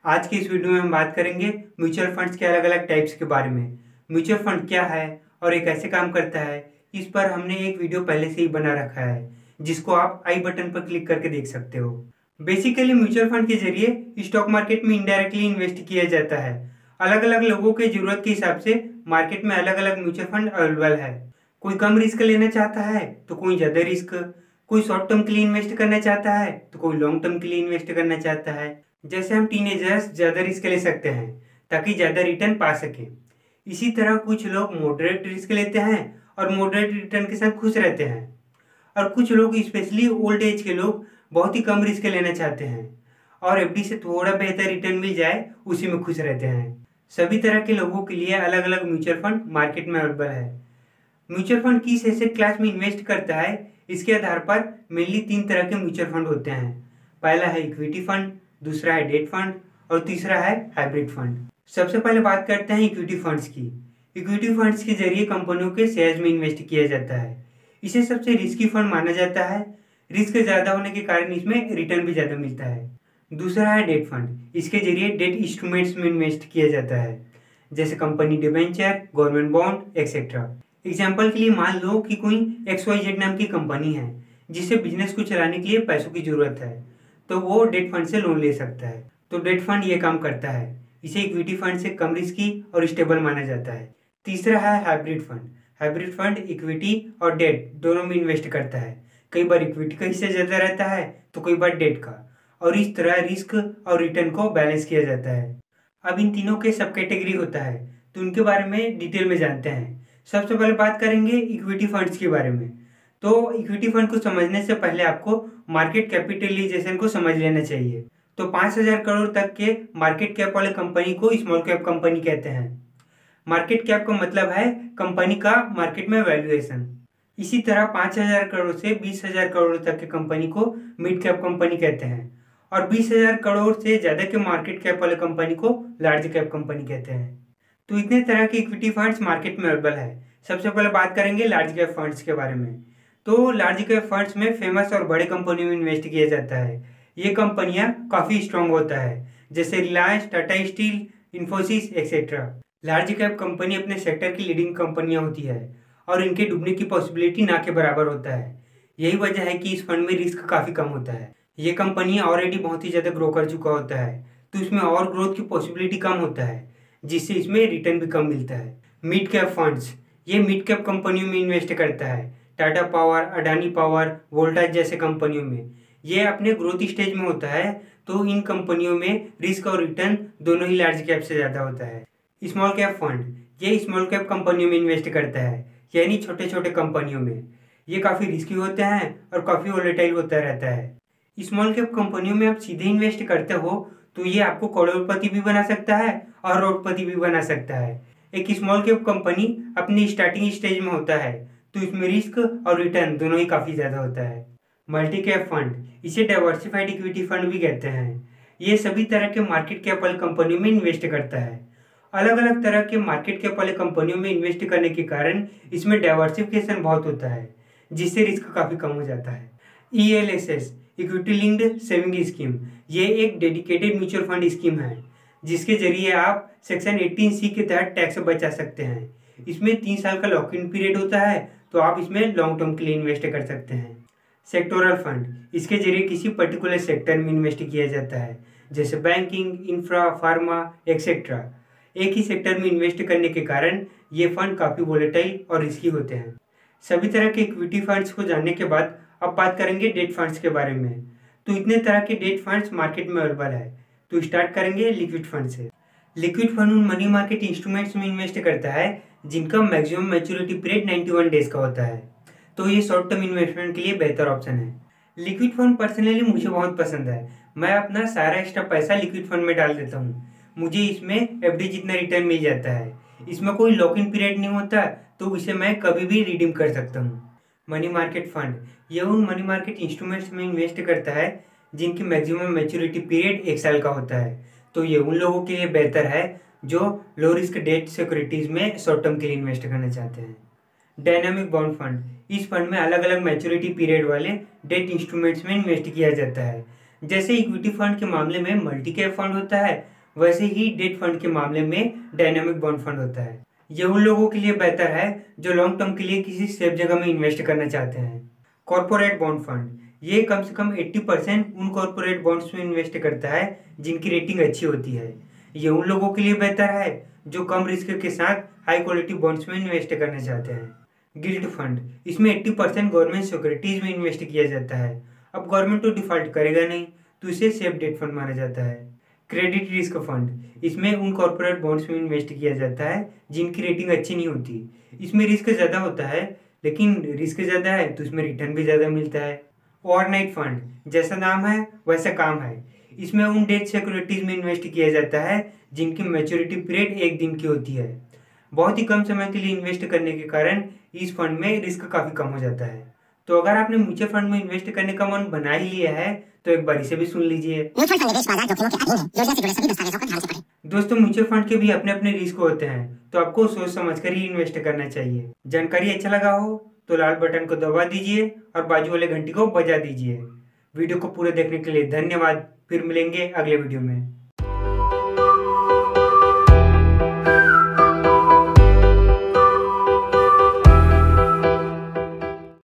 आज की इस वीडियो में हम बात करेंगे म्यूचुअल फंड्स के अलग अलग टाइप्स के बारे में। म्यूचुअल फंड क्या है और ये कैसे काम करता है, इस पर हमने एक वीडियो पहले से ही बना रखा है, जिसको आप आई बटन पर क्लिक करके देख सकते हो। बेसिकली म्यूचुअल फंड के जरिए स्टॉक मार्केट में इनडायरेक्टली इन्वेस्ट किया जाता है। अलग अलग लोगों के जरूरत के हिसाब से मार्केट में अलग अलग म्यूचुअल फंड अवेलेबल है। कोई कम रिस्क लेना चाहता है तो कोई ज़्यादा रिस्क, कोई शॉर्ट टर्म के लिए इन्वेस्ट करना चाहता है तो कोई लॉन्ग टर्म के लिए इन्वेस्ट करना चाहता है। जैसे हम टीनेजर्स ज़्यादा रिस्क ले सकते हैं ताकि ज़्यादा रिटर्न पा सकें। इसी तरह कुछ लोग मॉडरेट रिस्क लेते हैं और मॉडरेट रिटर्न के साथ खुश रहते हैं। और कुछ लोग स्पेशली ओल्ड एज के लोग बहुत ही कम रिस्क लेना चाहते हैं और एफडी से थोड़ा बेहतर रिटर्न मिल जाए उसी में खुश रहते हैं। सभी तरह के लोगों के लिए अलग अलग म्यूचुअल फंड मार्केट में अवेलेबल है। म्यूचुअल फंड किस एसेट क्लास में इन्वेस्ट करता है, इसके आधार पर मेनली 3 तरह के म्यूचुअल फंड होते हैं। पहला है इक्विटी फंड, दूसरा है डेट फंड और तीसरा है हाइब्रिड फंड। सबसे पहले बात करते हैं इक्विटी फंड्स की। इक्विटी फंड्स के जरिए कंपनियों के शेयर्स में इन्वेस्ट किया जाता है। इसे सबसे रिस्की फंड माना जाता है। रिस्क ज़्यादा होने के कारण इसमें रिटर्न भी ज़्यादा मिलता है। दूसरा है डेट फंड। इसके जरिए डेट इंस्ट्रूमेंट्स में इन्वेस्ट किया जाता है, जैसे company debenture, government bond etcetera. Example के लिए मान लो कि कोई XYZ नाम की कंपनी है जिसे बिजनेस को चलाने के लिए पैसों की जरूरत है, तो वो डेट फंड से लोन ले सकता है। तो डेट फंड ये काम करता है। इसे इक्विटी फंड से कम रिस्की और स्टेबल माना जाता है। तीसरा है hybrid fund. Hybrid fund equity और डेट दोनों में इन्वेस्ट करता है। कई बार इक्विटी का हिस्सा ज़्यादा रहता है तो कई बार डेट का, और इस तरह रिस्क और रिटर्न को बैलेंस किया जाता है। अब इन तीनों के सब कैटेगरी होता है, तो उनके बारे में डिटेल में जानते हैं। सबसे पहले बात करेंगे इक्विटी फंड्स के बारे में। तो इक्विटी फंड को समझने से पहले आपको मार्केट कैपिटलाइजेशन को समझ लेना चाहिए। तो 5,000 करोड़ तक के मार्केट कैप वाले कंपनी को स्मॉल कैप कंपनी कहते हैं। मार्केट कैप का मतलब है कंपनी का मार्केट में वैल्यूएशन। इसी तरह 5,000 करोड़ से 20,000 करोड़ तक के कंपनी को मिड कैप कंपनी कहते हैं, और 20,000 करोड़ से ज़्यादा के मार्केट कैप वाले कंपनी को लार्ज कैप कंपनी कहते हैं। तो इतने तरह के इक्विटी फंड्स मार्केट में अवेलेबल है। सबसे पहले बात करेंगे लार्ज कैप फंड्स के बारे में। तो लार्ज कैप फंड्स में फेमस और बड़े कंपनियों में इन्वेस्ट किया जाता है। ये कंपनियां काफ़ी स्ट्रांग होता है, जैसे Reliance, Tata steel, Infosys etcetera. Large cap company अपने सेक्टर की लीडिंग कंपनियां होती है और इनके डूबने की पॉसिबिलिटी ना के बराबर होता है। यही वजह है कि इस फंड में रिस्क काफ़ी कम होता है। ये कंपनियां ऑलरेडी बहुत ही ज़्यादा ग्रो कर चुका होता है, तो इसमें और ग्रोथ की पॉसिबिलिटी कम होता है, जिससे इसमें रिटर्न भी कम मिलता है। मिड कैप फंड्स, ये मिड कैप कंपनियों में इन्वेस्ट करता है। टाटा पावर, अडानी पावर, वोल्टास जैसे कंपनियों में। ये अपने ग्रोथ स्टेज में होता है, तो इन कंपनियों में रिस्क और रिटर्न दोनों ही लार्ज कैप से ज़्यादा होता है। स्मॉल कैप फंड, ये स्मॉल कैप कंपनियों में इन्वेस्ट करता है, यानी छोटे छोटे कंपनियों में। ये काफ़ी रिस्की होते हैं और काफ़ी वोलेटाइल होता रहता है। स्मॉल कैप कंपनियों में आप सीधे इन्वेस्ट करते हो तो ये आपको करोड़पति भी बना सकता है और अरबपति भी बना सकता है। एक स्मॉल कैप कंपनी अपनी स्टार्टिंग स्टेज में होता है, तो इसमें रिस्क और रिटर्न दोनों ही काफ़ी ज़्यादा होता है। मल्टी कैप फंड, इसे डाइवर्सिफाइड इक्विटी फंड भी कहते हैं। ये सभी तरह के मार्केट कैप वाली कंपनियों में इन्वेस्ट करता है। अलग अलग तरह के मार्केट कैप वाले कंपनियों में इन्वेस्ट करने के कारण इसमें डाइवर्सिफिकेशन बहुत होता है, जिससे रिस्क काफ़ी कम हो जाता है। ELSS, equity linked saving scheme, ये एक डेडिकेटेड म्यूचुअल फंड स्कीम है, जिसके जरिए आप सेक्शन 18C के तहत टैक्स से बचा सकते हैं। इसमें 3 साल का लॉक इन पीरियड होता है, तो आप इसमें लॉन्ग टर्म के लिए इन्वेस्ट कर सकते हैं। सेक्टोरल फंड, इसके जरिए किसी पर्टिकुलर सेक्टर में इन्वेस्ट किया जाता है, जैसे बैंकिंग, इंफ्रा, फार्मा एक्सेट्रा। एक ही सेक्टर में इन्वेस्ट करने के कारण ये फंड काफ़ी वोलेटाइल और रिस्की होते हैं। सभी तरह के इक्विटी फंड्स को जानने के बाद अब बात करेंगे डेट फंड्स के बारे में। तो इतने तरह के डेट फंड्स मार्केट में अवेलेबल है। तो स्टार्ट करेंगे लिक्विड फंड से। लिक्विड फंड उन मनी मार्केट इंस्ट्रूमेंट्स में इन्वेस्ट करता है जिनका मैक्सिमम मैच्योरिटी पीरियड 91 डेज का होता है, तो ये शॉर्ट टर्म इन्वेस्टमेंट के लिए बेहतर ऑप्शन है। लिक्विड फंड पर्सनली मुझे बहुत पसंद है। मैं अपना सारा एक्स्ट्रा पैसा लिक्विड फंड में डाल देता हूँ। मुझे इसमें एफडी जितना रिटर्न मिल जाता है। इसमें कोई लॉक इन पीरियड नहीं होता, तो इसे मैं कभी भी रिडीम कर सकता हूँ। मनी मार्केट फंड, यह उन मनी मार्केट इंस्ट्रूमेंट्स में इन्वेस्ट करता है जिनकी मैक्सिमम मैच्योरिटी पीरियड 1 साल का होता है, तो ये उन लोगों के लिए बेहतर है जो लो रिस्क डेट सिक्योरिटीज़ में शॉर्ट टर्म के लिए इन्वेस्ट करना चाहते हैं। डायनामिक बॉन्ड फंड, इस फंड में अलग अलग मैच्योरिटी पीरियड वाले डेट इंस्ट्रूमेंट्स में इन्वेस्ट किया जाता है। जैसे इक्विटी फंड के मामले में मल्टी कैप फंड होता है, वैसे ही डेट फंड के मामले में डायनामिक बॉन्ड फंड होता है। ये उन लोगों के लिए बेहतर है जो लॉन्ग टर्म के लिए किसी सेफ जगह में इन्वेस्ट करना चाहते हैं। कॉर्पोरेट बॉन्ड फंड, ये कम से कम 80% उन कॉर्पोरेट बॉन्ड्स में इन्वेस्ट करता है जिनकी रेटिंग अच्छी होती है। ये उन लोगों के लिए बेहतर है जो कम रिस्क के साथ हाई क्वालिटी बॉन्ड्स में इन्वेस्ट करना चाहते हैं। गिल्ट फंड, इसमें 80% गवर्नमेंट सिक्योरिटीज में इन्वेस्ट किया जाता है। अब गवर्नमेंट तो डिफॉल्ट करेगा नहीं, तो इसे सेफ डेट फंड माना जाता है। क्रेडिट रिस्क फंड, इसमें उन कॉर्पोरेट बॉन्ड्स में इन्वेस्ट किया जाता है जिनकी रेटिंग अच्छी नहीं होती। इसमें रिस्क ज़्यादा होता है, लेकिन रिस्क ज़्यादा है तो इसमें रिटर्न भी ज़्यादा मिलता है। ओवरनाइट फंड, जैसा नाम है वैसा काम है। इसमें उन डेट सिक्योरिटीज में इन्वेस्ट किया जाता है जिनकी मैच्योरिटी पीरियड एक दिन की होती है। बहुत ही कम समय के लिए इन्वेस्ट करने के कारण इस फंड में रिस्क काफ़ी कम हो जाता है। तो अगर आपने म्यूचुअल फंड में इन्वेस्ट करने का मन बना ही लिया है तो एक बार इसे भी सुन लीजिए। म्यूचुअल फंड निवेश बाजार जोखिमों के अधीन है। योजना से जुड़े सभी दस्तावेजों को ध्यान से पढ़ें। दोस्तों, म्यूचुअल फंड के भी अपने अपने रिस्क होते हैं, तो आपको सोच समझ कर ही इन्वेस्ट करना चाहिए। जानकारी अच्छा लगा हो तो लाल बटन को दबा दीजिए और बाजू वाले घंटी को बजा दीजिए। वीडियो को पूरे देखने के लिए धन्यवाद। फिर मिलेंगे अगले वीडियो में।